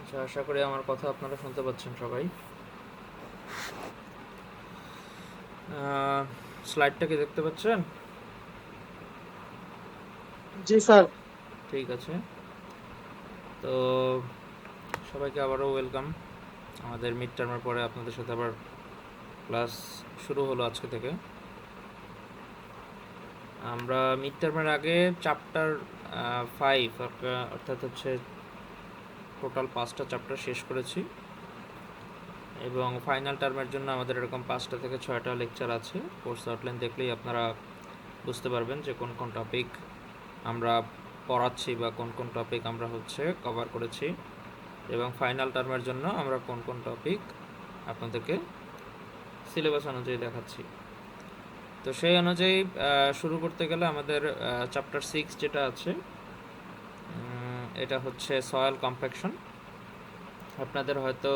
আচ্ছা, আশা করি আমার কথা আপনারা শুনতে পাচ্ছেন সবাই। স্লাইডটা কি দেখতে পাচ্ছেন? জি স্যার। ঠিক আছে। তো সবাইকে আবারও ওয়েলকাম। আমাদের মিড টার্মের পরে আপনাদের সাথে আবার ক্লাস শুরু হলো আজকে থেকে। আমরা মিড টার্মের আগে চ্যাপ্টার 5 অর্থাৎ হচ্ছে টোটাল 5টা চ্যাপ্টার শেষ করেছি, এবং ফাইনাল টার্মের জন্য আমাদের এরকম 5টা থেকে 6টা লেকচার আছে। কোর্স আউটলাইন দেখলেই আপনারা বুঝতে পারবেন যে কোন কোন টপিক আমরা পড়াচ্ছি বা কোন কোন টপিক আমরা হচ্ছে কভার করেছি, এবং ফাইনাল টার্মের জন্য আমরা কোন কোন টপিক আপনাদেরকে সিলেবাস অনুযায়ী দেখাচ্ছি। তো সেই অনুযায়ী শুরু করতে গেলে আমাদের চ্যাপ্টার 6 যেটা আছে, এটা হচ্ছে সয়েল কম্প্যাকশন। আপনাদের হয়তো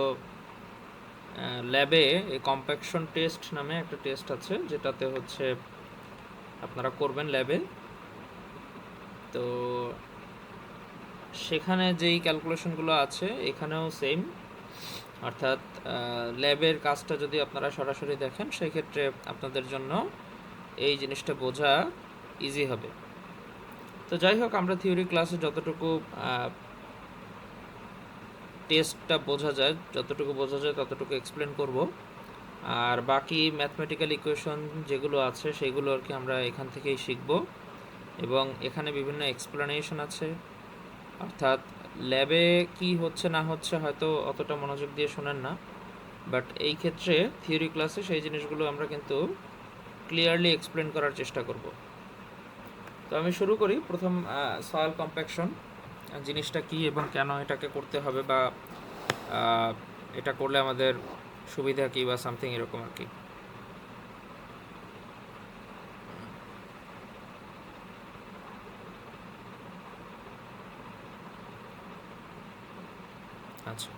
ল্যাবে এই কম্প্যাকশন টেস্ট নামে একটা টেস্ট আছে, যেটাতে হচ্ছে আপনারা করবেন ল্যাবে। তো সেখানে যেই ক্যালকুলেশনগুলো আছে এখানেও সেম, অর্থাৎ ল্যাবের কাজটা যদি আপনারা সরাসরি দেখেন সেই ক্ষেত্রে আপনাদের জন্য এই জিনিসটা বোঝা ইজি হবে। তো যাই হোক, আমরা থিওরি ক্লাসে যতটুকু টেস্টটা বোঝা যায়, যতটুকু বোঝা যায় ততটুকু এক্সপ্লেন করব, আর বাকি ম্যাথমেটিক্যাল ইকুয়েশন যেগুলো আছে সেগুলো আর কি আমরা এখান থেকেই শিখব। এবং এখানে বিভিন্ন এক্সপ্লেনেশন আছে, অর্থাৎ ল্যাবে কি হচ্ছে না হচ্ছে হয়তো অতটা মনোযোগ দিয়ে শোনেন না, বাট এই ক্ষেত্রে থিওরি ক্লাসে সেই জিনিসগুলো আমরা কিন্তু ক্লিয়ারলি এক্সপ্লেন করার চেষ্টা করব। তো আমি শুরু করি। প্রথম, সয়েল কম্প্যাকশন জিনিসটা কি এবং কেন এটাকে করতে হবে, বা এটা করলে আমাদের সুবিধা কী বা সামথিং এরকম আর কি। আচ্ছা,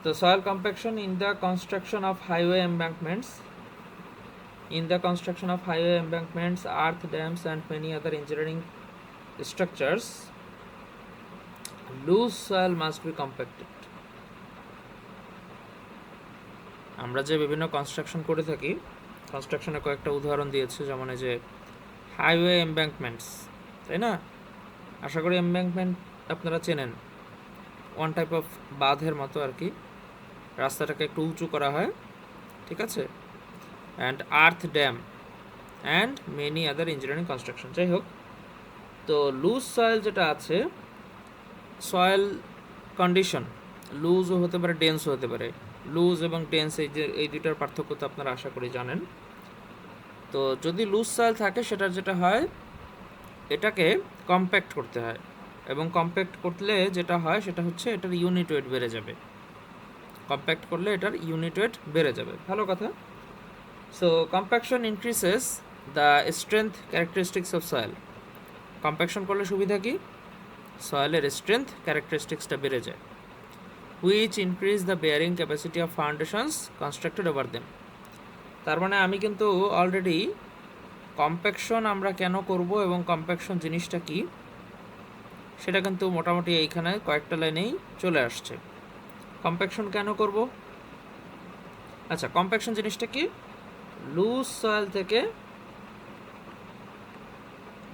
তো soil compaction in the construction of highway embankments. In the construction of highway embankments, earth dams, and many other engineering structures, loose soil must be compacted. আমরা যে বিভিন্ন কনস্ট্রাকশন করে থাকি, কনস্ট্রাকশনের কয়েকটা উদাহরণ দিয়েছে, যেমন এই যে হাইওয়ে এমব্যাঙ্কমেন্টস, তাই না? আশা করি এমব্যাঙ্কমেন্ট আপনারা চেনেন, ওয়ান টাইপ অফ বাঁধের মতো আর কি, রাস্তাটাকে একটু উঁচু করা হয়, ঠিক আছে? And earth dam and many other engineering construction. যাই হোক, তো লুজ সয়েল যেটা আছে, সয়েল কন্ডিশন লুজও হতে পারে, ডেন্সও হতে পারে। লুজ এবং ডেন্স এই দুইটার পার্থক্য তো আপনারা আশা করি জানেন। তো যদি লুজ সয়েল থাকে, সেটার যেটা হয়, এটাকে কম্প্যাক্ট করতে হয়, এবং কম্প্যাক্ট করলে যেটা হয় সেটা হচ্ছে এটার ইউনিট ওয়েট বেড়ে যাবে। কম্প্যাক্ট করলে এটার ইউনিট ওয়েট বেড়ে যাবে, ভালো কথা। So compaction increases the strength characteristics of soil. Compaction করলে সুবিধা কি? সয়েলের স্ট্রেংথ ক্যারেক্টারিস্টিক্সটা বেড়ে যায়, which increase the bearing capacity of foundations constructed over them. তার মানে আমি কিন্তু অলরেডি কম্প্যাকশন আমরা কেন করব এবং কম্প্যাকশন জিনিসটা কি সেটা কিন্তু মোটামুটি এইখানে কয়েকটা লাইনেই চলে আসছে। কম্প্যাকশন কেন করব? আচ্ছা, কম্প্যাকশন জিনিসটা কি? লুজ সয়েল থেকে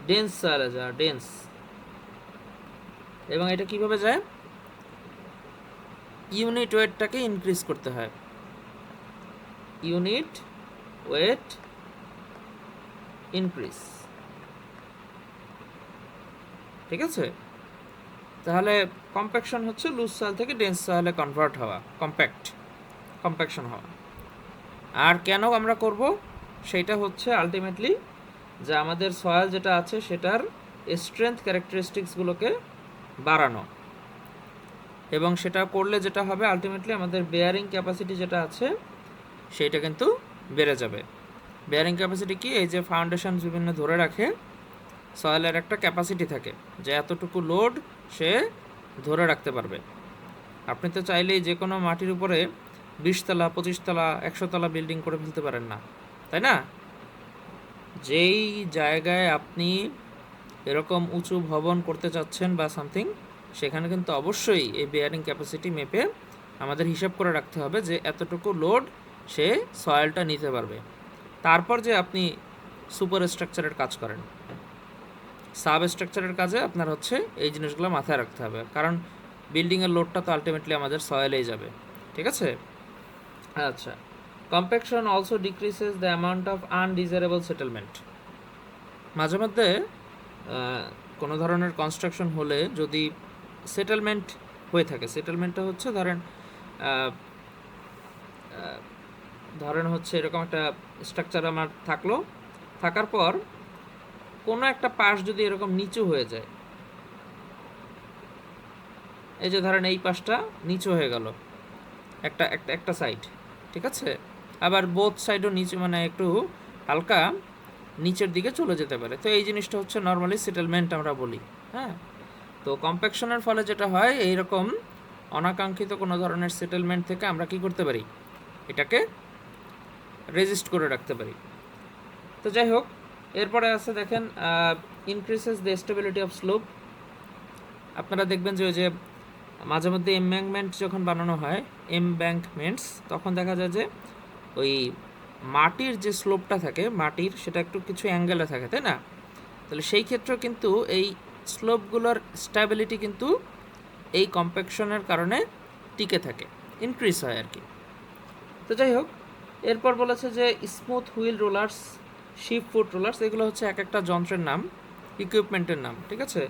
ডেন্স সয়েলে যায়, ডেন্স। এবং এটা কিভাবে যায়? ইউনিট ওয়েটটাকে ইনক্রিজ করতে হয়, ইউনিট ওয়েট ইনক্রিজ, ঠিক আছে? তাহলে কম্প্যাকশন হচ্ছে লুজ সয়েল থেকে ডেন্স সয়েলে কনভার্ট হওয়া, কম্প্যাকশন হওয়া। আর কেন আমরা করব সেইটা হচ্ছে আলটিমেটলি যে আমাদের সয়েল যেটা আছে সেটার স্ট্রেংথ ক্যারেক্টারিস্টিক্সগুলোকে বাড়ানো, এবং সেটা করলে যেটা হবে আলটিমেটলি আমাদের বেয়ারিং ক্যাপাসিটি যেটা আছে সেইটা কিন্তু বেড়ে যাবে। বেয়ারিং ক্যাপাসিটি কি? এই যে ফাউন্ডেশন বিভিন্ন ধরে রাখে, সয়েলের একটা ক্যাপাসিটি থাকে যে এতটুকু লোড সে ধরে রাখতে পারবে। আপনি তো চাইলেই যে কোনো মাটির উপরে 20 তলা, 25 তলা, 100 তলা বিল্ডিং করে ফেলতে পারেন না, তাই না? যেই জায়গায় আপনি এরকম উঁচু ভবন করতে চাচ্ছেন বা সামথিং, সেখানে কিন্তু অবশ্যই এই বেয়ারিং ক্যাপাসিটি মেপে আমাদের হিসাব করে রাখতে হবে যে এতটুকু লোড সে সয়েলটা নিতে পারবে। তারপর যে আপনি সুপার স্ট্রাকচারের কাজ করেন, সাব স্ট্রাকচারের কাজে আপনার হচ্ছে এই জিনিসগুলো মাথায় রাখতে হবে, কারণ বিল্ডিংয়ের লোডটা তো আলটিমেটলি আমাদের সয়েলেই যাবে। ঠিক আছে? আচ্ছা, compaction also decreases the amount of undesirable settlement. মাঝে মধ্যে কোনো ধরনের কনস্ট্রাকশন হলে যদি সেটেলমেন্ট হয়ে থাকে, সেটেলমেন্টটা হচ্ছে ধরেন হচ্ছে এরকম একটা স্ট্রাকচার আমার থাকলো, থাকার পর কোনো একটা পাশ যদি এরকম নিচু হয়ে যায়, এই যে ধরেন এই পাশটা নিচু হয়ে গেল একটা একটা একটা সাইড, ঠিক আছে, আবার বোথ সাইডও নিচু মানে একটু হালকা নিচের দিকে চলে যেতে পারে, তো এই জিনিসটা হচ্ছে নর্মালি সেটেলমেন্ট আমরা বলি। হ্যাঁ, তো কম্প্যাকশনের ফলে যেটা হয়, এইরকম অনাকাঙ্ক্ষিত কোনো ধরনের সেটেলমেন্ট থেকে আমরা কি করতে পারি, এটাকে রেজিস্ট করে রাখতে পারি। তো যাই হোক, এরপরে আছে দেখেন ইনক্রিসেস দ্য স্টেবিলিটি অফ স্লোপ। আপনারা দেখবেন যে ওই যে মাঝে মধ্যে এমব্যাঙ্কমেন্ট যখন বানানো হয়, এমব্যাঙ্কমেন্টস, তখন দেখা যায় যে ওই মাটির যে স্লোপটা থাকে, মাটির সেটা একটু কিছু অ্যাঙ্গেলে থাকে, তাই না? তাহলে সেই ক্ষেত্রেও কিন্তু এই স্লোপগুলোর স্ট্যাবিলিটি কিন্তু এই কম্প্যাকশনের কারণে টিকে থাকে, ইনক্রিজ হয় আর কি। তো যাই হোক, এরপর বলেছে যে smooth wheel rollers, sheep foot rollers, এগুলো হচ্ছে এক একটা যন্ত্রের নাম, ইকুইপমেন্টের নাম। ঠিক আছে?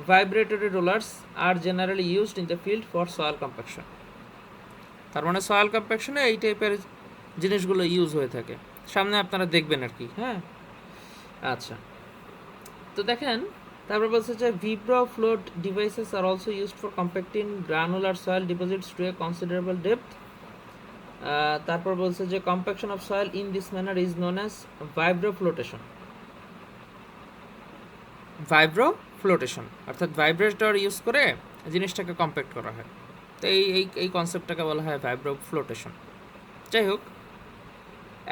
ভাইব্রেটরি রোলার্স আর generally used in the field for soil compaction. তার মানে সয়েল কম্প্যাকশনে এই টাইপের জিনিসগুলো ইউজ হয়ে থাকে, সামনে আপনারা দেখবেন আর কি। হ্যাঁ, আচ্ছা, তো দেখেন তারপর বলছে যে vibro float devices are also used for compacting granular soil deposits to a considerable depth. তারপর বলছে যে compaction of soil in this manner is known as vibro flotation. Vibro flotation অর্থাৎ ভাইব্রেটর ইউজ করে জিনিসটাকে কম্প্যাক্ট করা হয়, তো এই এই এই কনসেপ্টটাকে বলা হয় ভাইব্রো ফ্লোটেশন। যাই হোক,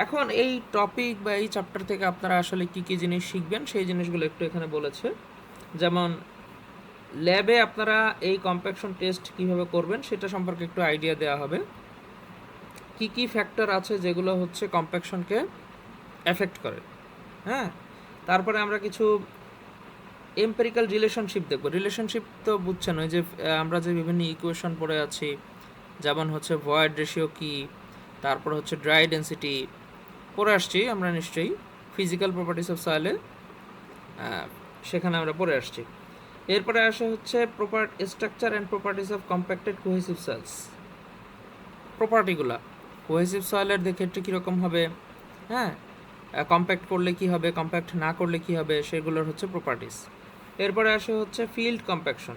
এখন এই টপিক বা এই চ্যাপ্টার থেকে আপনারা আসলে কী কী জিনিস শিখবেন সেই জিনিসগুলো একটু এখানে বলেছে। যেমন ল্যাবে আপনারা এই কম্প্যাকশন টেস্ট কিভাবে করবেন সেটা সম্পর্কে একটু আইডিয়া দেওয়া হবে, কি কি ফ্যাক্টর আছে যেগুলো হচ্ছে কম্প্যাকশনকে এফেক্ট করে। হ্যাঁ, তারপরে আমরা কিছু এম্পেরিক্যাল রিলেশনশিপ দেখব। রিলেশনশিপ তো বুঝছেন, ওই যে আমরা যে বিভিন্ন ইকুয়েশন পড়ে আছি, যেমন হচ্ছে ভয়েড রেশিও কি, তারপর হচ্ছে ড্রাই ডেন্সিটি পড়ে আসছি আমরা নিশ্চয়ই, ফিজিক্যাল প্রপার্টিস অফ সয়েলে সেখানে আমরা পড়ে আসছি। এরপরে আসে হচ্ছে structure and properties of compacted cohesive soils. প্রপার্টিগুলা কোহেসিভ সয়েলের ক্ষেত্রে কীরকম হবে, হ্যাঁ, কম্প্যাক্ট করলে কি হবে, কম্প্যাক্ট না করলে কি হবে, সেগুলোর হচ্ছে প্রপার্টিস। এরপরে আসে হচ্ছে ফিল্ড কম্প্যাকশন।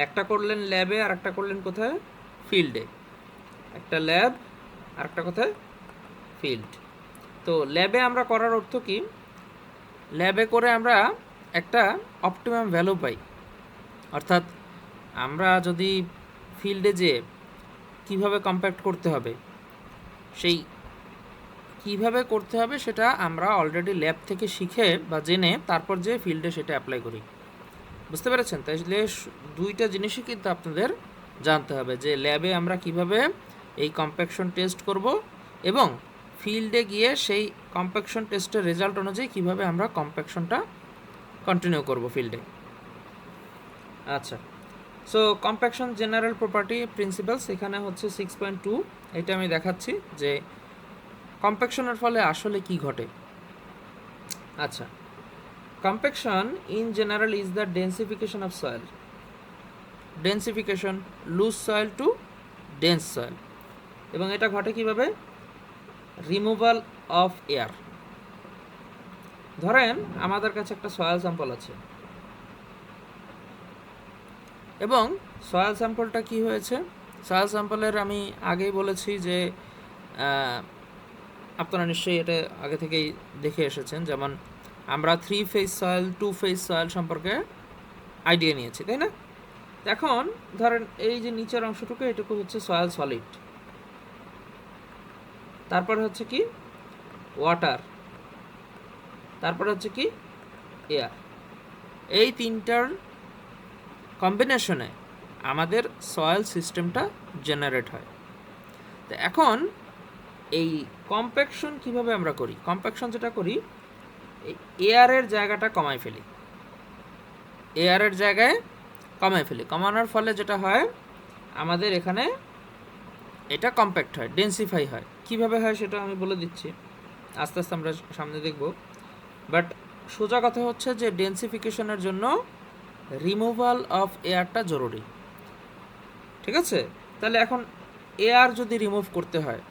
একটা করলেন ল্যাবে আর একটা করলেন কোথায়, ফিল্ডে। একটা ল্যাব আর একটা কোথায়, ফিল্ড। তো ল্যাবে আমরা করার অর্থ কি, ল্যাবে করে আমরা একটা অপটিমাম ভ্যালু পাই, অর্থাৎ আমরা যদি ফিল্ডে যেয়ে কিভাবে কম্প্যাক্ট করতে হবে, সেই কিভাবে করতে হবে সেটা আমরা অলরেডি ল্যাব থেকে শিখে বা জেনে তারপর যে ফিল্ডে সেটা অ্যাপ্লাই করি। বুঝতে পেরেছেন? তাইলে দুইটা জিনিসই কিন্তু আপনাদের জানতে হবে, যে ল্যাবে আমরা কিভাবে এই কম্প্যাকশন টেস্ট করব এবং ফিল্ডে গিয়ে সেই কম্প্যাকশন টেস্টের রেজাল্ট অনুযায়ী কিভাবে আমরা কম্প্যাকশনটা কন্টিনিউ করব ফিল্ডে। আচ্ছা, so compaction general property principles এখানে হচ্ছে 6.2, এটা আমি দেখাচ্ছি যে কম্প্যাকশনের ফলে আসলে কি ঘটে। আচ্ছা, compaction in general is the densification of soil, densification, loose soil to dense soil, এবং এটা ঘটে কিভাবে, রিমুভাল অফ এয়ার। ধরেন আমাদের কাছে একটা সয়েল স্যাম্পল আছে এবং সয়েল স্যাম্পলটা কি হয়েছে, সয়েল স্যাম্পলের আমি আগেই বলেছি যে আপনারা নিশ্চয়ই এটা আগে থেকেই দেখে এসেছেন, যেমন আমরা 3 ফেজ সয়েল 2 ফেজ সয়েল সম্পর্কে আইডিয়া নিয়েছি, তাই না? এখন ধরেন এই যে নিচের অংশটুকু, এটুকু হচ্ছে সয়েল সলিড, তারপর হচ্ছে কি ওয়াটার, তারপর হচ্ছে কি এয়ার। এই তিনটার কম্বিনেশনে আমাদের সয়েল সিস্টেমটা জেনারেট হয়। তো এখন এই কম্প্যাকশন কিভাবে আমরা করি? কম্প্যাকশন যেটা করি, এই এয়ারের জায়গাটা কমাই ফেলি, এয়ারের জায়গায় কমাই ফেলি। কমানোর ফলে যেটা হয়, আমাদের এখানে এটা কম্প্যাক্ট হয়, ডেন্সিফাই হয়। কিভাবে হয় সেটা আমি বলে দিচ্ছি, আস্তে আস্তে আমরা সামনে দেখব। বাট সোজা কথা হচ্ছে যে ডেন্সিফিকেশনের জন্য রিমুভাল অফ এয়ারটা জরুরি, ঠিক আছে? তাহলে এখন এয়ার যদি রিমুভ করতে হয়,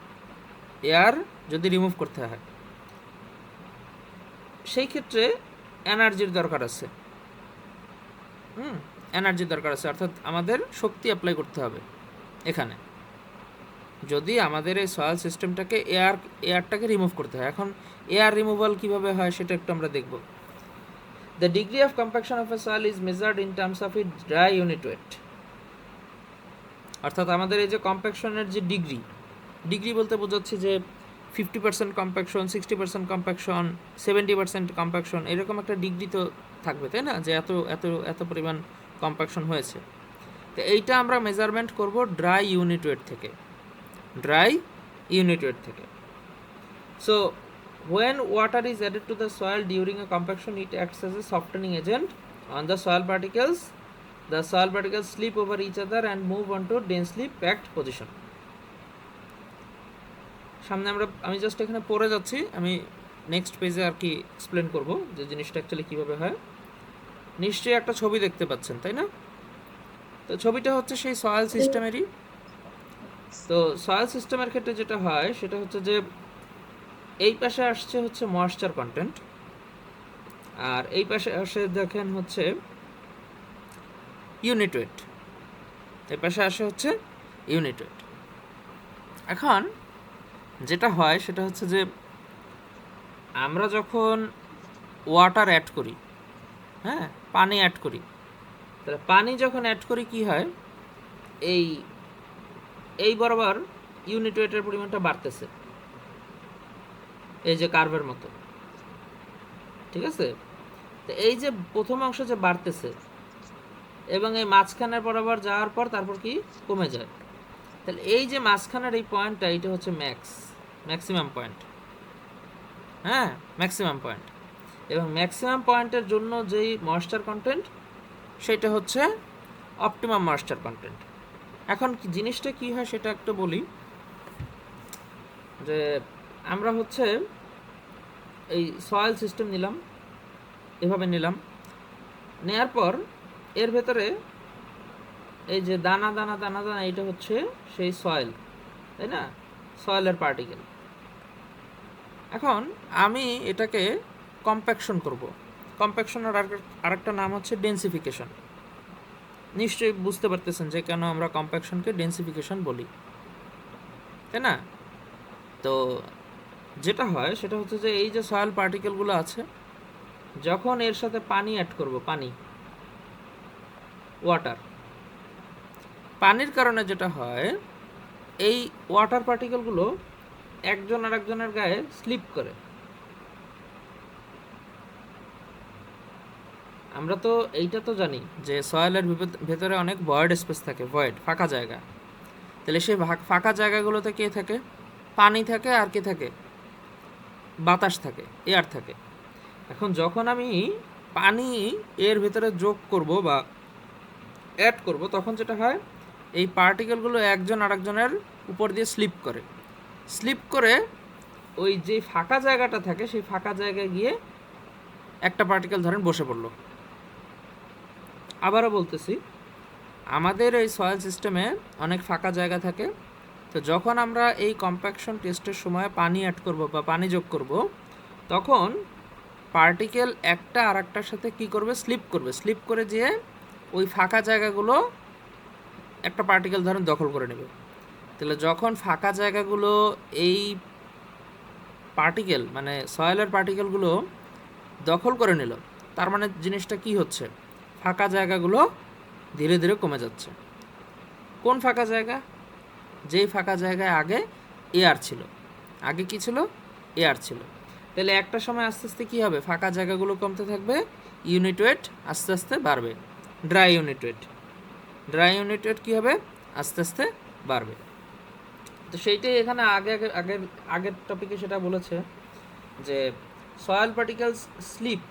সেই ক্ষেত্রে এনার্জির দরকার আছে। এনার্জির দরকার আছে, অর্থাৎ আমাদের শক্তি অ্যাপ্লাই করতে হবে এখানে, যদি আমাদের এই সয়েল সিস্টেমটাকে এয়ারটাকে রিমুভ করতে হয়। এখন এয়ার রিমুভাল কিভাবে হয় সেটা একটু আমরা দেখব। The degree of compaction of A soil is measured in terms of it dry unit wait. অর্থাৎ আমাদের এই যে কম্প্যাকশনের যে ডিগ্রি বলতে বোঝাচ্ছি যে 50% কম্প্যাকশন, 60% কম্প্যাকশন, 70% কম্প্যাকশন, এরকম একটা ডিগ্রি তো থাকবে, তাই না? যে এত এত এত পরিমাণ কম্প্যাকশন হয়েছে। তো এইটা আমরা মেজারমেন্ট করব ড্রাই ইউনিট ওয়েট থেকে, So when water is added to the soil during a compaction, it acts as a softening agent on the soil particles. The soil particles slip over each other and move on to densely packed position. সামনে আমি just এখানে পড়ে যাচ্ছি, আমি next পেজে আর কি explain করব যে জিনিসটা অ্যাকচুয়ালি কীভাবে হয়। নিশ্চয়ই একটা ছবি দেখতে পাচ্ছেন, তাই না? তো ছবিটা হচ্ছে সেই সয়েল সিস্টেমেরই। তো সয়েল সিস্টেমের ক্ষেত্রে যেটা হয় সেটা হচ্ছে যে এই পাশে আসছে হচ্ছে ময়েশ্চার কন্টেন্ট, আর এই পাশে আসে দেখেন হচ্ছে ইউনিট ওয়েট। এই পাশে আসে হচ্ছে ইউনিট ওয়েট। এখন যেটা হয় সেটা হচ্ছে যে আমরা যখন ওয়াটার অ্যাড করি, হ্যাঁ, পানি অ্যাড করি, তাহলে পানি যখন অ্যাড করি কি হয়, এই বরাবর ইউনিট ওয়েটের পরিমাণটা বাড়তেছে, এই যে কার্ভের মতো, ঠিক আছে? তো এই যে প্রথম অংশ যে বাড়তেছে এবং এই মাঝখানের বরাবর যাওয়ার পর তারপর কি কমে যায়, তাহলে এই যে মাঝখানের এই পয়েন্টটা, এটা হচ্ছে ম্যাক্সিমাম পয়েন্ট, হ্যাঁ, ম্যাক্সিমাম পয়েন্ট। এবং ম্যাক্সিমাম পয়েন্টের জন্য যেই ময়েশ্চার কন্টেন্ট, সেটা হচ্ছে অপটিমাম ময়েশ্চার কন্টেন্ট। এখন জিনিসটা কি হয় সেটা একটু বলি, যে আমরা হচ্ছে এই সয়েল সিস্টেম নিলাম, এভাবে নিলাম, নেয়ার পর এর ভেতরে এই যে দানা দানা দানা দানা, এটা হচ্ছে সেই সয়েল, তাই না? সয়েলের পার্টিকেল। এখন আমি এটাকে কম্প্যাকশন করব। কম্প্যাকশনের আরেকটা নাম হচ্ছে ডেন্সিফিকেশন। নিশ্চয়ই বুঝতে পারতেছেন যে কেন আমরা কম্প্যাকশনকে ডেন্সিফিকেশন বলি, তাই না? তো যেটা হয় সেটা হচ্ছে যে এই যে সয়েল পার্টিকেলগুলো আছে, যখন এর সাথে পানি অ্যাড করব, ওয়াটার, পানির কারণে যেটা হয়, এই ওয়াটার পার্টিকেলগুলো একজন আরেকজনের গায়ে স্লিপ করে। আমরা তো এইটা তো জানি যে সয়েলের ভেতরে অনেক ভয়েড স্পেস থাকে, ফাঁকা জায়গা। তাহলে সেই ফাঁকা জায়গাগুলোতে কে থাকে? পানি থাকে, আর কে থাকে? বাতাস থাকে, এয়ার থাকে। এখন যখন আমি পানি এর ভেতরে যোগ করব বা অ্যাড করব, তখন যেটা হয়, এই পার্টিকেলগুলো একজন আরেকজনের উপর দিয়ে স্লিপ করে ওই যে ফাঁকা জায়গাটা থাকে, সেই ফাঁকা জায়গায় গিয়ে একটা পার্টিকেল ধরেন বসে পড়লো। আবারও বলতেছি, আমাদের এই সয়েল সিস্টেমে অনেক ফাঁকা জায়গা থাকে। তো যখন আমরা এই কম্প্যাকশন টেস্টের সময় পানি অ্যাড করব বা পানি যোগ করব, তখন পার্টিকেল একটা আর একটার সাথে কী করবে? স্লিপ করে যেয়ে ওই ফাঁকা জায়গাগুলো একটা পার্টিকেল ধরেন দখল করে নেবে। তাহলে যখন ফাঁকা জায়গাগুলো এই পার্টিকেল, মানে সয়েলের পার্টিকেলগুলো দখল করে নিল, তার মানে জিনিসটা কি হচ্ছে? ফাঁকা জায়গাগুলো ধীরে ধীরে কমে যাচ্ছে। কোন ফাঁকা জায়গা? যেই ফাঁকা জায়গায় আগে এয়ার ছিল। আগে কি ছিল? এয়ার ছিল। তাহলে একটা সময় আস্তে আস্তে কী হবে? ফাঁকা জায়গাগুলো কমতে থাকবে, ইউনিট ওয়েট আস্তে আস্তে বাড়বে, dry unit weight. Dry unit weight কী হবে, আস্তে আস্তে বাড়বে। তো সেইটাই এখানে আগের টপিকে সেটা বলেছে যে soil particles slip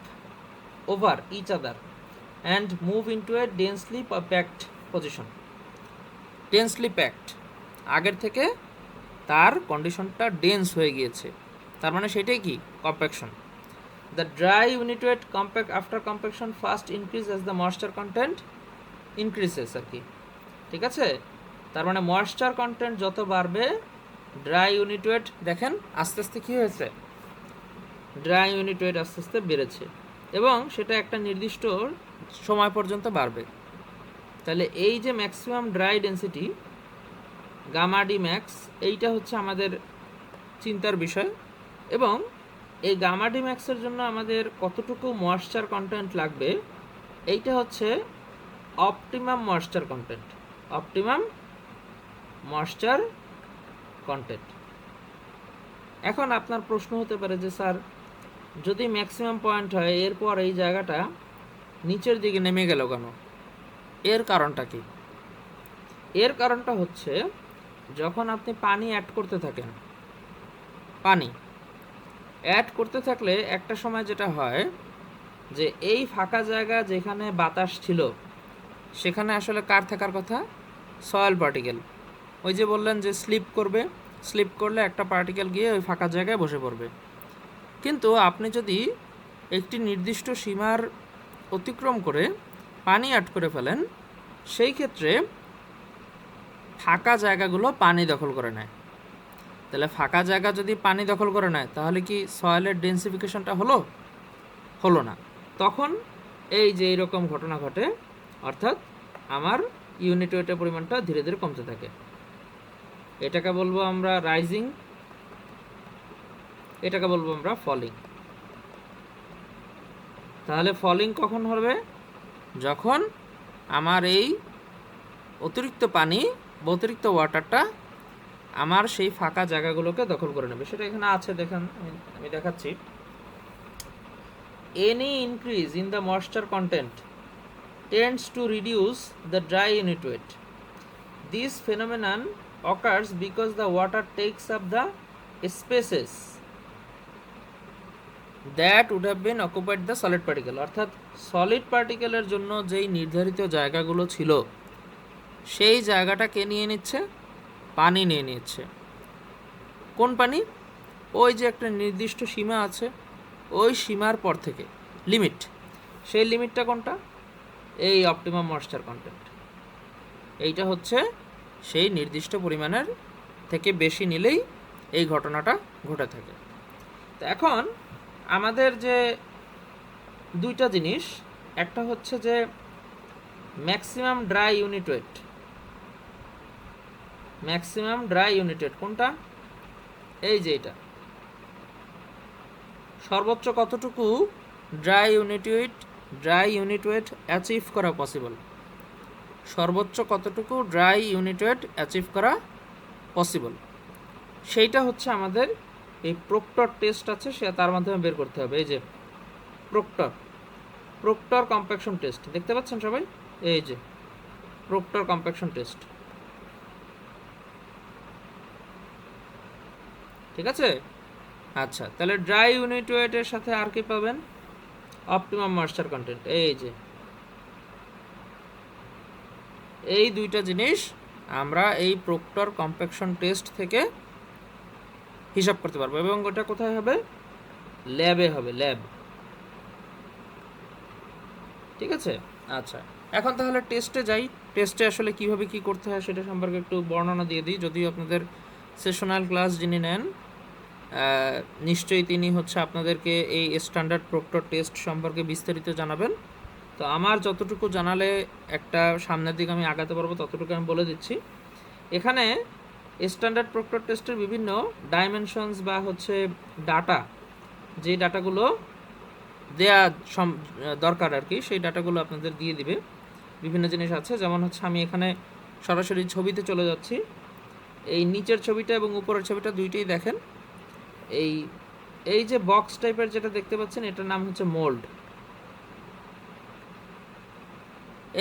over each other and move into a densely packed position. Densely packed, আগের থেকে তার কন্ডিশনটা ডেন্স হয়ে গিয়েছে, তার মানে সেটাই কি, compaction. The dry unit weight compact after compaction first increase as the moisture content increases আর কি, ঠিক আছে। তার মানে ময়েশ্চার কন্টেন্ট যত বাড়বে ড্রাই ইউনিট ওয়েট দেখেন আস্তে আস্তে কী হয়েছে, ড্রাই ইউনিট ওয়েট আস্তে আস্তে বেড়েছে এবং সেটা একটা নির্দিষ্ট সময় পর্যন্ত বাড়বে। তাহলে এই যে maximum dry density gamma D max, এইটা হচ্ছে আমাদের চিন্তার বিষয়। এবং এই গামা ডি ম্যাক্সের জন্য আমাদের কতটুকু ময়েশ্চার কন্টেন্ট লাগবে, এইটা হচ্ছে optimum moisture content, optimum moisture content. এখন আপনার প্রশ্ন হতে পারে যে স্যার যদি ম্যাক্সিমাম পয়েন্ট হয় এরপর এই জায়গাটা নিচের দিকে নেমে গেল কেন, এর কারণটা কি? এর কারণটা হচ্ছে যখন আপনি পানি অ্যাড করতে থাকেন, পানি অ্যাড করতে থাকলে একটা সময় যেটা হয় যে এই ফাঁকা জায়গা যেখানে বাতাস ছিল সেখানে আসলে কার থাকার কথা, সয়েল পার্টিকেল। ওই যে বললেন যে স্লিপ করবে, স্লিপ করলে একটা পার্টিকেল গিয়ে ওই ফাঁকা জায়গায় বসে পড়বে। কিন্তু আপনি যদি একটি নির্দিষ্ট সীমার অতিক্রম করে পানি অ্যাড করে ফেলেন, সেই ক্ষেত্রে ফাঁকা জায়গাগুলো পানি দখল করে নেয়। তাহলে ফাঁকা জায়গা যদি পানি দখল করে নেয় তাহলে কি সয়েলের ডেন্সিফিকেশনটা হলো না। তখন এই যে এইরকম ঘটনা ঘটে, অর্থাৎ আমার ইউনিট ওয়েটের পরিমাণটা ধীরে ধীরে কমতে থাকে। এটাকে বলবো আমরা রাইজিং, এটাকে বলবো আমরা ফলিং। তাহলে ফলিং কখন হবে, যখন আমার এই অতিরিক্ত পানি বা অতিরিক্ত ওয়াটারটা আমার সেই ফাঁকা জায়গাগুলোকে দখল করে নেবে। সেটা এখানে আছে, দেখেন আমি দেখাচ্ছি। Any increase in the moisture content tends to reduce the dry unit weight. This phenomenon occurs because the water takes up the spaces that would have been occupied the solid particle. অর্থাৎ solid পার্টিকেলের জন্য যেই নির্ধারিত জায়গাগুলো ছিল সেই জায়গাটা কে নিয়ে নিচ্ছে, পানি নিয়ে নিচ্ছে। কোন পানি? ওই যে একটা নির্দিষ্ট সীমা আছে, ওই সীমার পর থেকে লিমিট, সেই লিমিটটা কোনটা, এই অপটিমাম ময়েশ্চার কন্টেন্ট। এইটা হচ্ছে সেই নির্দিষ্ট পরিমাণের থেকে বেশি নিলেই এই ঘটনাটা ঘটে থাকে। তো এখন আমাদের যে দুইটা জিনিস, একটা হচ্ছে যে maximum dry unit wait, maximum dry unit wait কোনটা, এই যে এটা, সর্বোচ্চ কতটুকু ড্রাই ইউনিট ওয়েট অ্যাচিভ করা পসিবল, সর্বোচ্চ কতটুকু ড্রাই ইউনিট ওয়েট অ্যাচিভ করা পসিবল, সেইটা হচ্ছে আমাদের এই প্রক্টর টেস্ট আছে, সে তার মাধ্যমে বের করতে হবে। এই যে প্রক্টর কম্প্যাকশন টেস্ট দেখতে পাচ্ছেন সবাই, এই যে প্রক্টর কম্প্যাকশন টেস্ট, ঠিক আছে। আচ্ছা, তাহলে ড্রাই ইউনিট ওয়েটের সাথে আর কি পাবেন, অপটিমাম ময়েশ্চার কন্টেন্ট। এই যে এই দুইটা জিনিস আমরা এই প্রক্টর কম্প্যাকশন টেস্ট থেকে হিসাব করতে পারবো, এবং ওটা কোথায় হবে, ল্যাবে হবে, ল্যাব, ঠিক আছে। আচ্ছা, এখন তাহলে টেস্টে যাই। টেস্টে আসলে কিভাবে কি করতে হয় সেটা সম্পর্কে একটু বর্ণনা দিয়ে দিই। যদিও আপনাদের সেশনাল ক্লাস যিনি নেন নিশ্চয়ই তিনি হচ্ছে আপনাদেরকে এই স্ট্যান্ডার্ড প্রক্টর টেস্ট সম্পর্কে বিস্তারিত জানাবেন। তো আমার যতটুকু জানালে একটা সামনের দিকে আমি আগাতে পারবো ততটুকু আমি বলে দিচ্ছি। এখানে স্ট্যান্ডার্ড প্রক্টর টেস্টের বিভিন্ন ডাইমেনশনস বা হচ্ছে ডাটা, যে ডাটাগুলো দেয়া দরকার আর কি, সেই ডাটাগুলো আপনাদের দিয়ে দিবে। বিভিন্ন জিনিস আছে, যেমন হচ্ছে আমি এখানে সরাসরি ছবিতে চলে যাচ্ছি। এই নিচের ছবিটা এবং উপরের ছবিটা দুইটাই দেখেন। এই যে বক্স টাইপের যেটা দেখতে পাচ্ছেন এটার নাম হচ্ছে মোল্ড।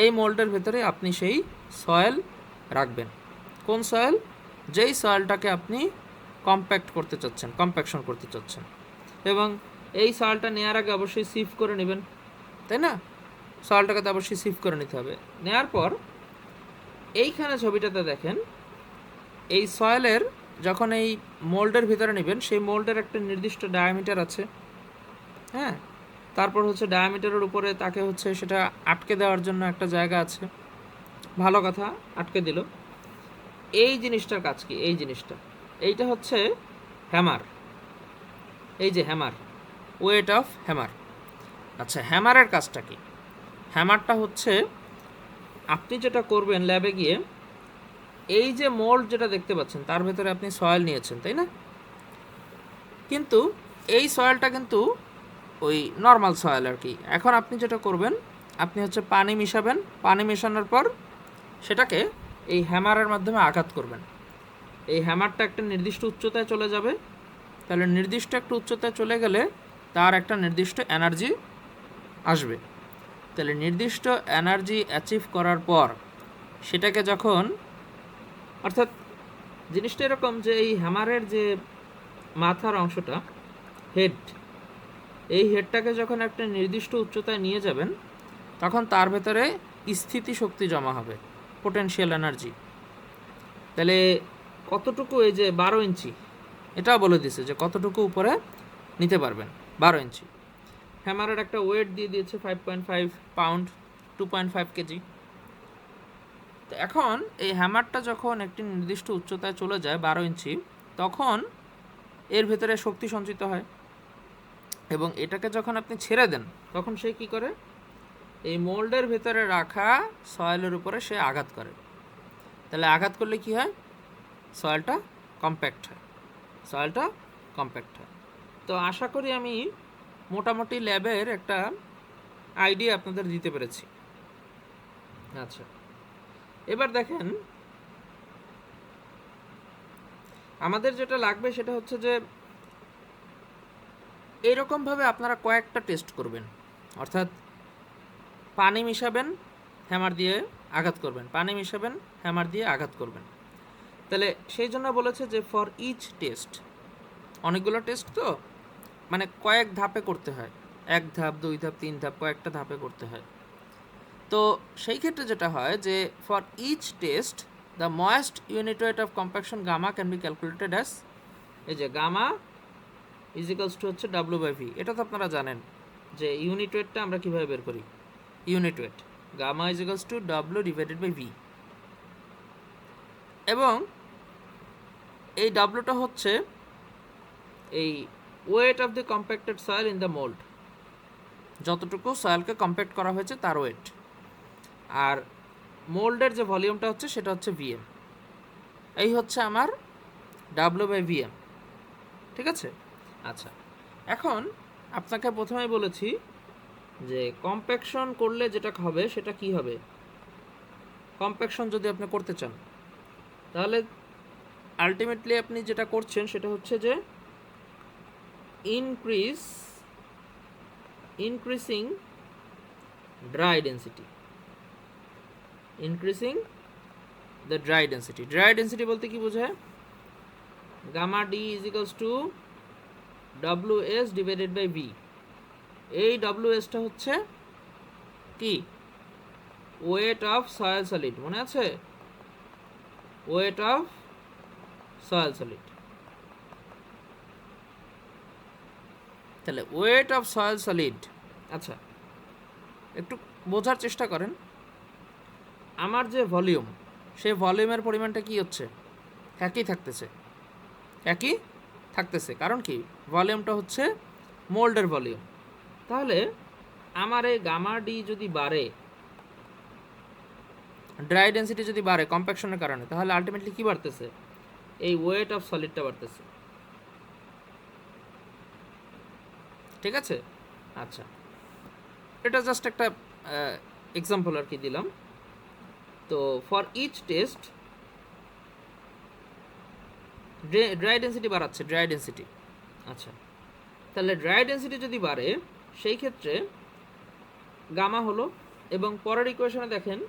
এই মোল্ডের ভেতরে আপনি সেই সয়েল রাখবেন। কোন সয়েল? যেই সয়েলটাকে আপনি কম্প্যাক্ট করতে চাচ্ছেন, কম্প্যাকশন করতে চাচ্ছেন। এবং এই সয়েলটা নেওয়ার আগে অবশ্যই সিফট করে নেবেন, তাই না? সয়েলটাকে তো অবশ্যই সিফট করে নিতে হবে। নেওয়ার পর এইখানে ছবিটাতে দেখেন, এই সয়েলের যখন এই মোল্ডের ভিতরে নেবেন, সেই মোল্ডের একটা নির্দিষ্ট ডায়ামিটার আছে, হ্যাঁ। তারপর হচ্ছে ডায়ামিটারের উপরে তাকে হচ্ছে সেটা আটকে দেওয়ার জন্য একটা জায়গা আছে। ভালো কথা, আটকে দিল। এই জিনিসটার কাজ কি? এই জিনিসটা, এইটা হচ্ছে হ্যামার। এই যে হ্যামার, ওয়েট অফ হ্যামার। আচ্ছা, হ্যামারের কাজটা কি? হ্যামারটা হচ্ছে আপনি যেটা করবেন ল্যাবে গিয়ে, এই যে মোল্ড যেটা দেখতে পাচ্ছেন তার ভেতরে আপনি সয়েল নিয়েছেন, তাই না? কিন্তু এই সয়েলটা কিন্তু ওই নর্মাল সয়েল আর কি। এখন আপনি যেটা করবেন, আপনি হচ্ছে পানি মিশাবেন। পানি মেশানোর পর সেটাকে এই হ্যামারের মাধ্যমে আঘাত করবেন। এই হ্যামারটা একটা নির্দিষ্ট উচ্চতায় চলে যাবে। তাহলে নির্দিষ্ট একটা উচ্চতায় চলে গেলে তার একটা নির্দিষ্ট এনার্জি আসবে। তাহলে নির্দিষ্ট এনার্জি অ্যাচিভ করার পর সেটাকে যখন, অর্থাৎ জিনিসটা এরকম যে এই হ্যামারের যে মাথার অংশটা, হেড, এই হেডটাকে যখন একটা নির্দিষ্ট উচ্চতায় নিয়ে যাবেন তখন তার ভেতরে স্থিতিশক্তি জমা হবে, পোটেনশিয়াল এনার্জি। তাহলে কতটুকু, এই যে 12 ইঞ্চি, এটাও বলে দিছে যে কতটুকু উপরে নিতে পারবেন, 12 ইঞ্চি। হ্যামারের একটা ওয়েট দিয়ে দিয়েছে 5.5 পাউন্ড, 2.5 কেজি। তো এখন এই হ্যামারটা যখন একটি নির্দিষ্ট উচ্চতায় চলে যায় 12 ইঞ্চি, তখন এর ভেতরে শক্তি সঞ্চিত হয় এবং এটাকে যখন আপনি ছেড়ে দেন তখন সে কি করে? এই মোল্ডের ভেতরে রাখা সয়েলের উপরে সে আঘাত করে। তাহলে আঘাত করলে কি হয়? সয়েলটা কম্প্যাক্ট হয়, সয়েলটা কম্প্যাক্ট হয়। তো আশা করি আমি মোটামুটি ল্যাবের একটা আইডিয়া আপনাদের দিতে পেরেছি। আচ্ছা, এবার দেখেন আমাদের যেটা লাগবে সেটা হচ্ছে যে এইরকমভাবে আপনারা কয়েকটা টেস্ট করবেন। অর্থাৎ পানি মিশাবেন, হ্যামার দিয়ে আঘাত করবেন, পানি মিশাবেন, হ্যামার দিয়ে আঘাত করবেন। তাহলে সেই জন্য বলেছে যে ফর ইচ টেস্ট, অনেকগুলো টেস্ট তো, মানে কয়েক ধাপে করতে হয়, 1 ধাপ 2 ধাপ 3 ধাপ, কয়েকটা ধাপে করতে হয়। তো সেই ক্ষেত্রে যেটা হয় যে for each test the moist unit weight of compaction gamma can be calculated as, এই যে গামা ইজিক্যালস টু হচ্ছে W/V। এটা তো আপনারা জানেন যে ইউনিট ওয়েটটা আমরা কীভাবে বের করি। Unit weight gamma equals to W/V, এবং এই ডাব্লুটা হচ্ছে এই weight of the compacted soil in the mould, যতটুকু সয়েলকে কম্প্যাক্ট করা হয়েছে তার ওয়েট। আর মোল্ডের যে ভলিউমটা হচ্ছে সেটা হচ্ছে VM। এই হচ্ছে আমার W/VM, ঠিক আছে? আচ্ছা, এখন আপনাকে প্রথমেই বলেছি যে কম্প্যাকশন করলে যেটা হবে সেটা কি হবে। কম্প্যাকশন যদি আপনি করতে চান তাহলে আলটিমেটলি আপনি যেটা করছেন সেটা হচ্ছে যে increasing dry density, increasing the dry density. Dry density বলতে কি বোঝায়? Gamma D equals to WS/V। এই WS-টা হচ্ছে কি? ওয়েট অফ সয়েল সলিড, মনে আছে? Weight of soil solid. তাহলে ওয়েট অফ সয়েল সলিড। আচ্ছা, একটু বোঝার চেষ্টা করেন। আমার যে ভলিউম, সেই ভলিউমের পরিমাণটা কি হচ্ছে? একই থাকতেছে, একই থাকতেছে। কারণ কি? ভলিউমটা হচ্ছে মোল্ডের ভলিউম। তাহলে আমার এই গামা ডি যদি বাড়ে, ড্রাই ডেন্সিটি যদি বাড়ে কম্প্যাকশনের কারণে, তাহলে আলটিমেটলি কি বাড়তেছে? এই ওয়েট অফ সলিডটা বাড়তেছে, ঠিক আছে? আচ্ছা, এটা জাস্ট একটা এক্সাম্পল আর কি দিলাম। তো for each test dry density বাড়াচ্ছে, ড্রাই ডেন্সিটি। আচ্ছা, তাহলে ড্রাই ডেন্সিটি যদি বাড়ে সেই ক্ষেত্রে গামা হলো এবং পরের ইকুয়েশনে দেখেন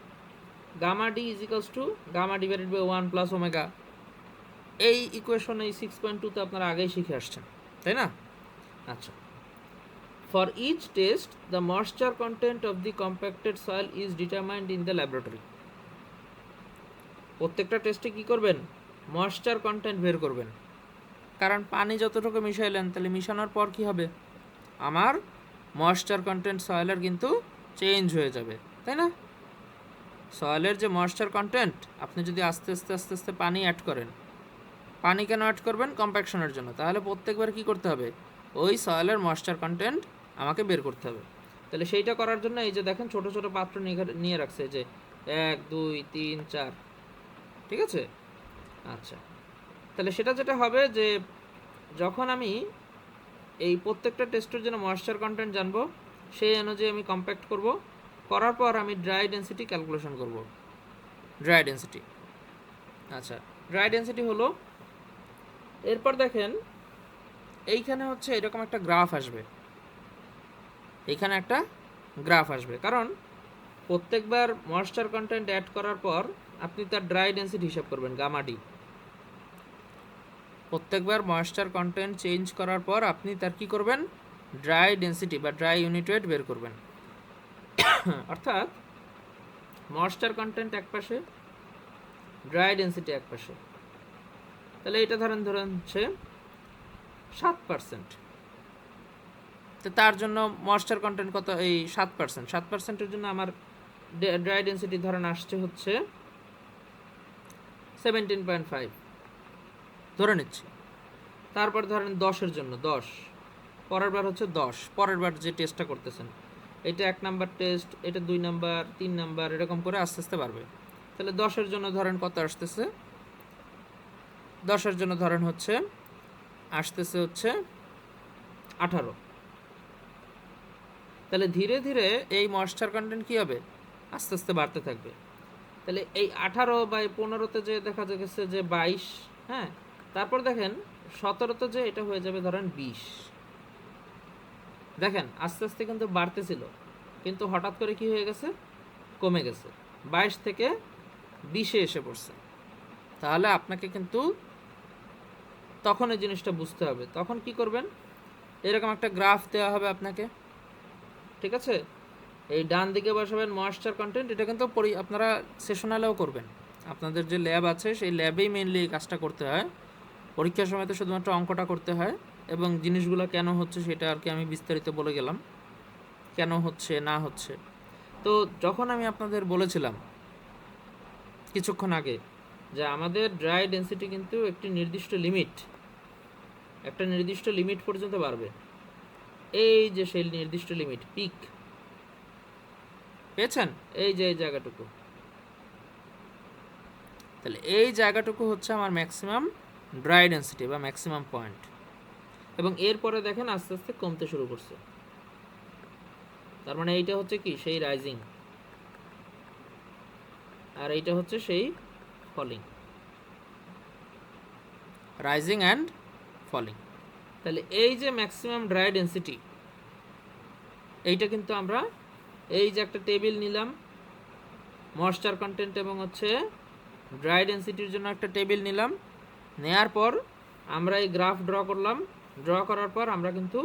gamma D is equals to gamma divided by 1 plus omega. এই ইকুয়েশন এই 6.2 তে আপনারা আগেই শিখে আসছেন, তাই না? আচ্ছা, for each test the moisture content of the compacted soil is determined in the laboratory. প্রত্যেকটা টেস্টে কি করবেন? ময়েশ্চার কন্টেন্ট বের করবেন, কারণ পানি যতটুকু মিশাইলেন তাহলে মিশানোর পর কি হবে? আমার ময়েশ্চার কন্টেন্ট সয়েলের কিন্তু চেঞ্জ হয়ে যাবে, তাই না? সয়েলের যে ময়েশ্চার কন্টেন্ট, আপনি যদি আস্তে আস্তে আস্তে আস্তে পানি অ্যাড করেন, পানি কেন অ্যাড করবেন? কম্প্যাকশনের জন্য। তাহলে প্রত্যেকবার কি করতে হবে? ওই সয়েলের ময়েশ্চার কন্টেন্ট আমাকে বের করতে হবে। তাহলে সেইটা করার জন্য এই যে দেখেন ছোট ছোট পাত্র নিয়ে রাখছে, যে 1 2 3 4, ঠিক আছে? আচ্ছা, তাহলে সেটা যেটা হবে যে যখন আমি এই প্রত্যেকটা টেস্টের জন্য ময়েশ্চার কন্টেন্ট জানবো, সেই অনুযায়ী আমি কম্প্যাক্ট করব, করার পর আমি ড্রাই ডেন্সিটি ক্যালকুলেশন করব। ড্রাই ডেন্সিটি, আচ্ছা, ড্রাই ডেন্সিটি হলো, এরপর দেখেন এইখানে হচ্ছে এরকম একটা গ্রাফ আসবে, এইখানে একটা গ্রাফ আসবে, কারণ প্রত্যেকবার ময়েশ্চার কন্টেন্ট অ্যাড করার পর আপনি তার ড্রাই ডেন্সিটি হিসাব করবেন গামা ডি। প্রত্যেকবার ময়েশ্চার কন্টেন্ট চেঞ্জ করার পর আপনি তার কি করবেন? ড্রাই ডেন্সিটি বা ড্রাই ইউনিট ওয়েট বের করবেন। অর্থাৎ ময়েশ্চার কন্টেন্ট এক পাশে, ড্রাই ডেন্সিটি এক পাশে। তাহলে এটা ধরেন হচ্ছে 7%, তো তার জন্য ময়েশ্চার কন্টেন্ট কত? এই 7%। 7%-এর জন্য আমার ড্রাই ডেন্সিটি ধরেন আসছে হচ্ছে 17.5 ধরে নিচ্ছি। তারপর ধরেন 10-এর জন্য 10, পরের বার হচ্ছে 10, পরের বার যে টেস্টটা করতেছেন, এটা 1 নাম্বার টেস্ট, এটা 2 নাম্বার, 3 নাম্বার, এরকম করে আস্তে আস্তে বাড়বে। তাহলে 10-এর জন্য ধরেন কত আসতেছে? 10-এর জন্য ধরেন হচ্ছে আসতেছে হচ্ছে 18। তাহলে ধীরে ধীরে এই ময়েশ্চার কন্টেন্ট কী হবে? আস্তে আস্তে বাড়তে থাকবে। তাহলে এই 18 বা 15-তে যে দেখা গেছে যে 22, হ্যাঁ, তারপর দেখেন 17-তে যে এটা হয়ে যাবে ধরেন 20। দেখেন আস্তে আস্তে কিন্তু বাড়তেছিল, কিন্তু হঠাৎ করে কি হয়ে গেছে? কমে গেছে, 22 থেকে 20-এ এসে পড়ছে। তাহলে আপনাকে কিন্তু তখন এই জিনিসটা বুঝতে হবে। তখন কি করবেন? এরকম একটা গ্রাফ দেওয়া হবে আপনাকে, ঠিক আছে? এই ডান দিকে বসাবেন ময়েশ্চার কন্টেন্ট। এটা কিন্তু আপনারা সেশনালেও করবেন, আপনাদের যে ল্যাব আছে সেই ল্যাবেই মেইনলি এই কাজটা করতে হয়। পরীক্ষার সময় তো শুধুমাত্র অঙ্কটা করতে হয়, এবং জিনিসগুলো কেন হচ্ছে সেটা আর কি আমি বিস্তারিত বলে গেলাম, কেন হচ্ছে না হচ্ছে। তো যখন আমি আপনাদের বলেছিলাম কিছুক্ষণ আগে যে আমাদের ড্রাই ডেন্সিটি কিন্তু একটা নির্দিষ্ট লিমিট পর্যন্ত বাড়বে, এই যে সেই নির্দিষ্ট লিমিট পিক পেয়েছেন, এই যে এই জায়গাটুকু, তাহলে এই জায়গাটুকু হচ্ছে আমার ম্যাক্সিমাম ড্রাই ডেন্সিটি বা ম্যাক্সিমাম পয়েন্ট। এবং এরপরে দেখেন আস্তে আস্তে কমতে শুরু করছে, তার মানে এইটা হচ্ছে কি? সেই রাইজিং, আর এইটা হচ্ছে সেই ফলিং, রাইজিং অ্যান্ড ফলিং। তাহলে এই যে ম্যাক্সিমাম ড্রাই ডেন্সিটি, এইটা কিন্তু আমরা এই যে একটা টেবিল নিলাম ময়েশ্চার কন্টেন্ট এবং হচ্ছে ড্রাই ডেন্সিটির জন্য একটা টেবিল নিলাম, নেয়ার পর আমরা এই গ্রাফ ড্র করলাম। ড্র করার পর আমরা কিন্তু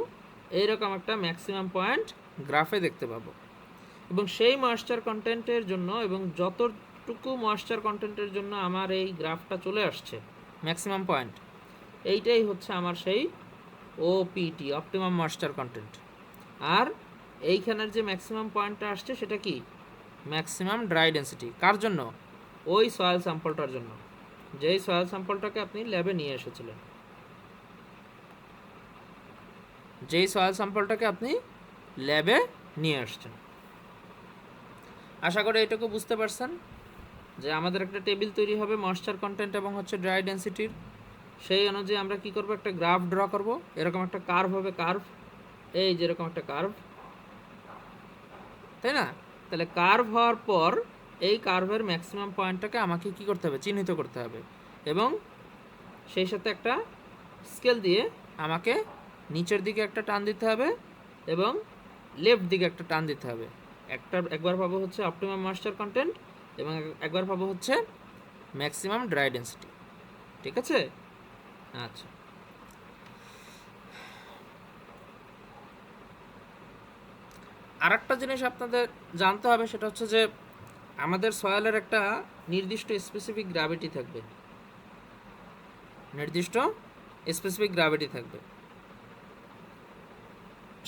এইরকম একটা ম্যাক্সিমাম পয়েন্ট গ্রাফে দেখতে পাবো, এবং সেই ময়েশ্চার কন্টেন্টের জন্য এবং যতটুকু ময়েশ্চার কন্টেন্টের জন্য আমার এই গ্রাফটা চলে আসছে ম্যাক্সিমাম পয়েন্ট, এইটাই হচ্ছে আমার সেই ওপিটি, অপটিমাম ময়েশ্চার কন্টেন্ট। আর এইখানের যে ম্যাক্সিমাম পয়েন্টটা আসছে সেটা কি? Maximum dry density. কার জন্য? ওই সয়েল স্যাম্পলটার জন্য, যেই সয়েল স্যাম্পলটাকে আপনি ল্যাবে নিয়ে এসেছিলেন, যেই সয়েল স্যাম্পলটাকে আপনি ল্যাবে নিয়ে আসছেন। আশা করি এটুকু বুঝতে পারছেন যে আমাদের একটা টেবিল তৈরি হবে ময়েশ্চার কন্টেন্ট এবং হচ্ছে ড্রাই ডেন্সিটির। সেই অনুযায়ী আমরা কি করব? একটা গ্রাফ ড্র করব। এরকম একটা কার্ভ হবে, কার্ভ, এই যেরকম একটা কার্ভ, তাই না? তাহলে কার্ভ হওয়ার পর এই কার্ভের ম্যাক্সিমাম পয়েন্টটাকে আমাকে কি করতে হবে? চিহ্নিত করতে হবে, এবং সেই সাথে একটা স্কেল দিয়ে আমাকে নিচের দিকে একটা টান দিতে হবে এবং লেফট দিকে একটা টান দিতে হবে। একবার পাবো হচ্ছে অপটিমাম ময়েশ্চার কন্টেন্ট এবং একবার পাবো হচ্ছে ম্যাক্সিমাম ড্রাই ডেন্সিটি। ঠিক আছে? আচ্ছা, আর একটা জিনিস আপনাদের জানতে হবে, সেটা হচ্ছে যে আমাদের সয়েলের একটা নির্দিষ্ট স্পেসিফিক গ্র্যাভিটি থাকবে, নির্দিষ্ট স্পেসিফিক গ্র্যাভিটি থাকবে।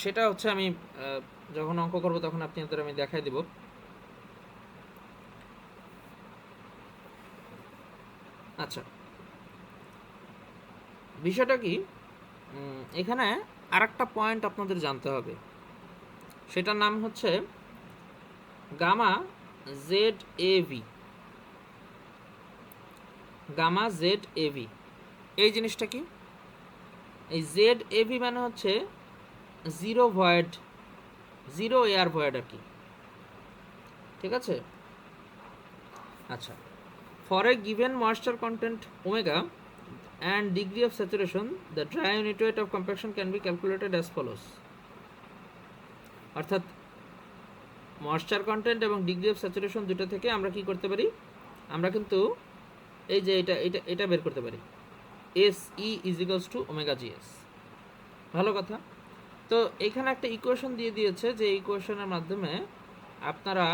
সেটা হচ্ছে আমি যখন অঙ্ক করবো তখন আপনাদের আমি দেখাই দিব। আচ্ছা, বিষয়টা কি, এখানে আর একটা পয়েন্ট আপনাদের জানতে হবে, সেটার নাম হচ্ছে gamma Z AV. Gamma Z AV এই জিনিসটা কি? এই জেড এভি মানে হচ্ছে zero void, zero air void আর কি। ঠিক আছে? আচ্ছা, for a given moisture content omega and degree of saturation, the dry unit weight of compaction can be calculated as follows. অর্থাৎ ময়েশ্চার কন্টেন্ট এবং ডিগ্রি অফ স্যাচুরেশন দুটো থেকে আমরা কি করতে পারি, আমরা কিন্তু এই যে এটা এটা এটা বের করতে পারি, S E is equals to omega GS. ভালো কথা। তো এখানে একটা ইকুয়েশন দিয়ে দিয়েছে, যে ইকুয়েশনের মাধ্যমে আপনারা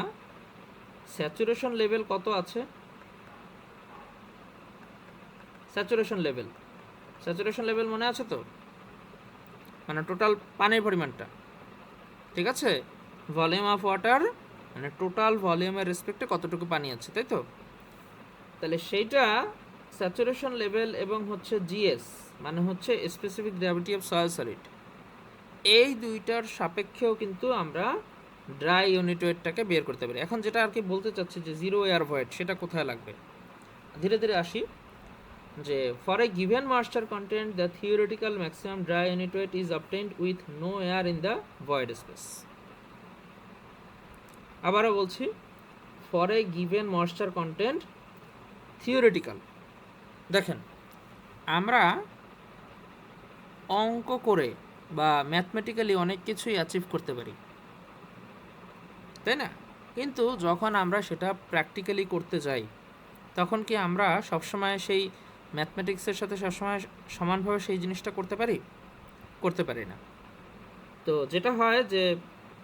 স্যাচুরেশন লেভেল কত আছে, স্যাচুরেশন লেভেল মনে আছে তো, মানে টোটাল পানির পরিমাণটা। ঠিক আছে? ভলিউম অফ ওয়াটার মানে টোটাল ভলিউমের রেসপেক্টে কতটুকু পানি আছে, তাই তো? তাহলে সেইটা স্যাচুরেশন লেভেল এবং হচ্ছে জিএস মানে হচ্ছে specific gravity of soil solid, এই দুইটার সাপেক্ষেও কিন্তু আমরা ড্রাই ইউনিট ওয়েটটাকে বের করতে পারি। এখন যেটা আর কি বলতে চাচ্ছি যে জিরো এয়ার ভয়েড, সেটা কোথায় লাগবে, ধীরে ধীরে আসি। যে for a given moisture content the theoretical maximum dry unit weight is obtained with no air in the void space. আবারও বলছি, for a given moisture content theoretical, দেখেন আমরা অঙ্ক করে বা ম্যাথমেটিক্যালি অনেক কিছুই অ্যাচিভ করতে পারি, তাই না? কিন্তু যখন আমরা সেটা প্র্যাকটিক্যালি করতে যাই, তখন কি আমরা সবসময় সেই ম্যাথমেটিক্সের সাথে সবসময় সমানভাবে সেই জিনিসটা করতে পারি? করতে পারি না। তো যেটা হয় যে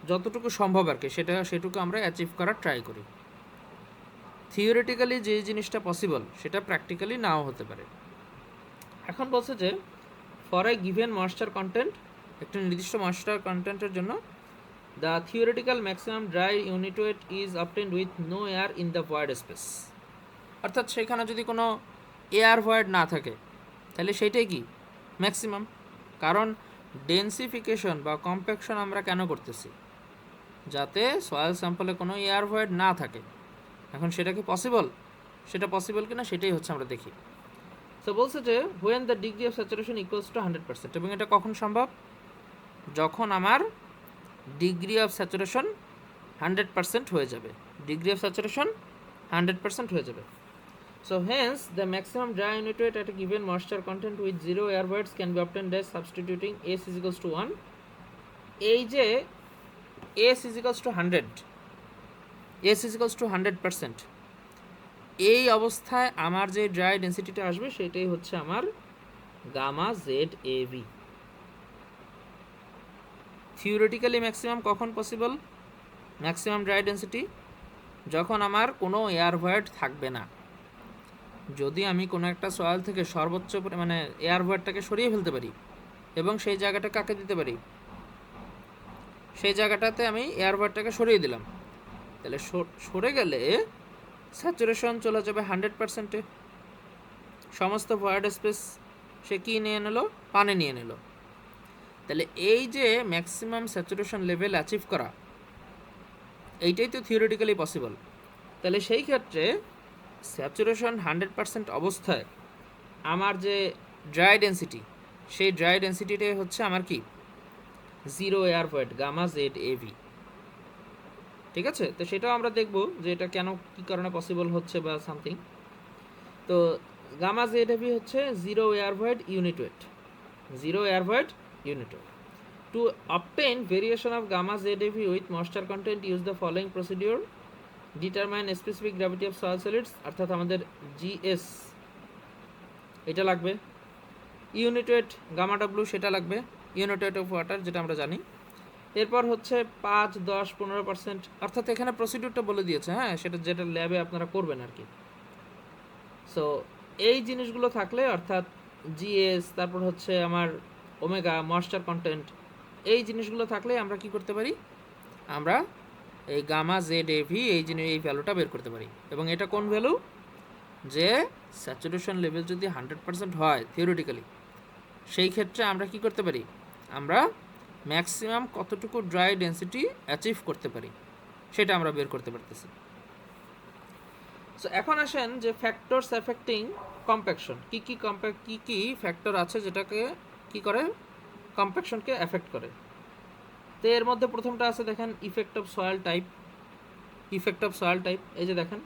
যতটুকু সম্ভব আর কি সেটুকু আমরা অ্যাচিভ করার ট্রাই করি। থিওরিটিক্যালি যে জিনিসটা পসিবল সেটা প্র্যাকটিক্যালি নাও হতে পারে। এখন বলছে যে for a given moisture content, একটা নির্দিষ্ট ময়েশ্চার কন্টেন্টের জন্য the theoretical maximum dry unit weight is obtained with no air in the void space. অর্থাৎ সেখানে যদি কোনো এয়ার ভয়েড না থাকে তাহলে সেইটাই কি ম্যাক্সিমাম। কারণ ডেন্সিফিকেশন বা কম্প্যাকশন আমরা কেন করতেছি? যাতে সয়েল স্যাম্পলে কোনো এয়ার ভয়েড না থাকে। এখন সেটা কি পসিবল? সেটা পসিবল কিনা সেটাই হচ্ছে আমরা দেখি। সো বলছে যে when the degree of saturation equals to 100%, এবং এটা কখন সম্ভব? যখন আমার ডিগ্রি অফ স্যাচুরেশন 100% হয়ে যাবে, ডিগ্রি অফ স্যাচুরেশন 100% হয়ে যাবে। So hence the maximum dry unit weight at a given moisture content with zero air voids can be obtained by substituting S is equals to 1. এই যে S is equals to 100, S is equals to 100%, এই অবস্থায় আমার যে dry ডেন্সিটিটা আসবে সেটাই হচ্ছে আমার gamma Z AV. Theoretically maximum কখন পসিবল? ম্যাক্সিমাম ড্রাই ডেন্সিটি যখন আমার কোনো এয়ার ভয়েড থাকবে না। যদি আমি কোনো একটা সয়েল থেকে সর্বোচ্চ মানে এয়ার ভয়েডটাকে সরিয়ে ফেলতে পারি এবং সেই জায়গাটা কাকে দিতে পারি, সেই জায়গাটাতে আমি এয়ার ভয়েডটাকে সরিয়ে দিলাম, তাহলে সরে গেলে স্যাচুরেশন চলে যাবে 100%-এ। সমস্ত ভয়েড স্পেস সে কী নিয়ে নিল? পানি নিয়ে নিল। তাহলে এই যে ম্যাক্সিমাম স্যাচুরেশন লেভেল অ্যাচিভ করা, এইটাই তো থিওরিটিক্যালি পসিবল। তাহলে সেই ক্ষেত্রে স্যাচুরেশন 100% অবস্থায় আমার যে ড্রাই ডেন্সিটি, সেই ড্রাই ডেন্সিটিটাই হচ্ছে আমার কি zero air void gamma Z AV. ঠিক আছে? তো সেটাও আমরা দেখব যে এটা কেন, কী কারণে পসিবল হচ্ছে বা সামথিং। তো গামা জেড এভি হচ্ছে zero air void unit weight, zero air void unit weight. To obtain variation of gamma ZAV with moisture content use the following procedure, determine specific gravity of soil solids, অর্থাৎ আমাদের GS এটা লাগবে, unit weight gamma W সেটা লাগবে, unit weight of water যেটা আমরা জানি। এরপর হচ্ছে 5, 10, 15%, অর্থাৎ এখানে প্রসিডিউরটা বলে দিয়েছে, হ্যাঁ, সেটা যেটা ল্যাবে আপনারা করবেন আর কি। সো এই জিনিসগুলো থাকলে, অর্থাৎ GS, তারপর হচ্ছে আমার ওমেগা, ময়েশ্চার কন্টেন্ট, এই জিনিসগুলো থাকলে আমরা কি করতে পারি, আমরা এই গামা ZAV এই ভ্যালুটা বের করতে পারি। এবং এটা কোন ভ্যালু, যে স্যাচুরেশন লেভেল যদি 100% হয় থিওরিটিক্যালি, সেই ক্ষেত্রে আমরা কি করতে পারি, আমরা ম্যাক্সিমাম কতটুকু ড্রাই ডেন্সিটি অ্যাচিভ করতে পারি সেটা আমরা বের করতে পারতেছি। সো এখন আসেন যে ফ্যাক্টরস এফেক্টিং কম্প্যাকশন, কি কি ফ্যাক্টর আছে যেটাকে কি করে, কম্প্যাকশনকে এফেক্ট করে। তো এর মধ্যে প্রথমটা আছে দেখেন ইফেক্ট অফ সয়েল টাইপ। এই যে দেখেন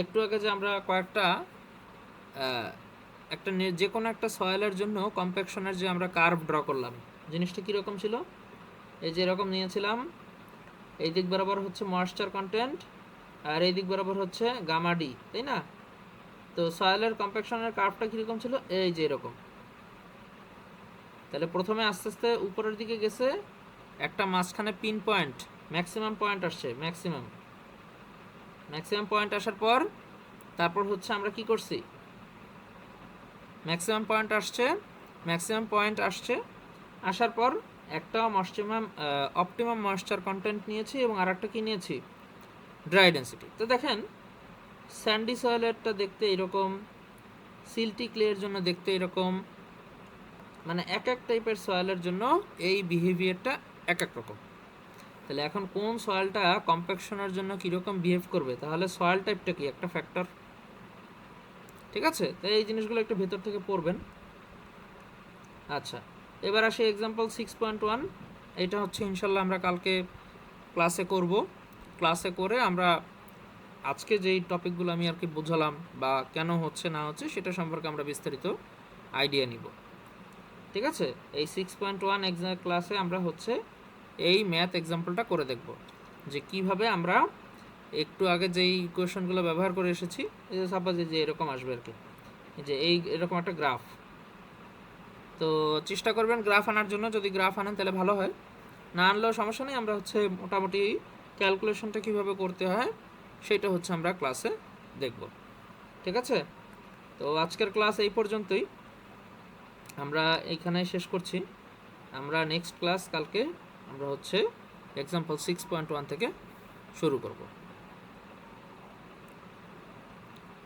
একটু আগে যে আমরা কয়েকটা একটা যে কোনো একটা সয়েলের জন্য কম্প্যাকশনের যে আমরা কার্ভ ড্র করলাম, জিনিসটা কীরকম ছিল, এই যে এরকম নিয়েছিলাম, এই দিক বরাবর হচ্ছে ময়েশ্চার কন্টেন্ট আর এই দিক বরাবর হচ্ছে গামা ডি, তাই না? তো সয়েলের কম্প্যাকশনের কার্ভটা কীরকম ছিল, এই যে এরকম। তাহলে প্রথমে আস্তে আস্তে উপরের দিকে গেছে, একটা মাঝখানে পিন পয়েন্ট, ম্যাক্সিমাম পয়েন্ট আসছে, ম্যাক্সিমাম পয়েন্ট আসার পর তারপর হচ্ছে আমরা কি করছি, ম্যাক্সিমাম পয়েন্ট আসছে, আসার পর একটা অপটিমাম ময়েশ্চার কন্টেন্ট নিয়েছি এবং আর একটা কী নিয়েছি, ড্রাই ডেন্সিটি। তো দেখেন স্যান্ডি সয়েলেরটা দেখতে এরকম, সিল্টি ক্লের জন্য দেখতে এরকম, মানে এক এক টাইপের সয়েলের জন্য এই বিহেভিয়ারটা এক এক রকম। তাহলে এখন কোন সয়েলটা কম্প্যাকশনের জন্য কীরকম বিহেভ করবে, তাহলে সয়েল টাইপটা কি একটা ফ্যাক্টর, ঠিক আছে? তো এই জিনিসগুলো একটু ভেতর থেকে পড়বেন। আচ্ছা, এবার আসি এক্সাম্পল 6.1। এটা হচ্ছে ইনশাল্লাহ আমরা কালকে ক্লাসে করে আমরা আজকে যেই টপিকগুলো আমি আর কি বোঝালাম বা কেন হচ্ছে না হচ্ছে সেটা সম্পর্কে আমরা বিস্তারিত আইডিয়া নিব, ঠিক আছে? এই 6.1 ক্লাসে আমরা হচ্ছে এই ম্যাথ এক্সাম্পলটা করে দেখব যে কিভাবে আমরা একটু আগে যেই কোয়েশনগুলো ব্যবহার করে এসেছি, এই যে সাপোজ যে এরকম আসবে আর কি, যে এরকম একটা গ্রাফ। তো চেষ্টা করবেন গ্রাফ আনার জন্য, যদি গ্রাফ আনেন তাহলে ভালো হয়, না আনলেও সমস্যা নেই। আমরা হচ্ছে মোটামুটি ক্যালকুলেশনটা কীভাবে করতে হয় সেটা হচ্ছে আমরা ক্লাসে দেখব, ঠিক আছে? তো আজকের ক্লাস এই পর্যন্তই, আমরা এইখানে শেষ করছি। আমরা নেক্সট ক্লাস কালকে আমরা হচ্ছে এক্সাম্পল 6.1 থেকে শুরু করব।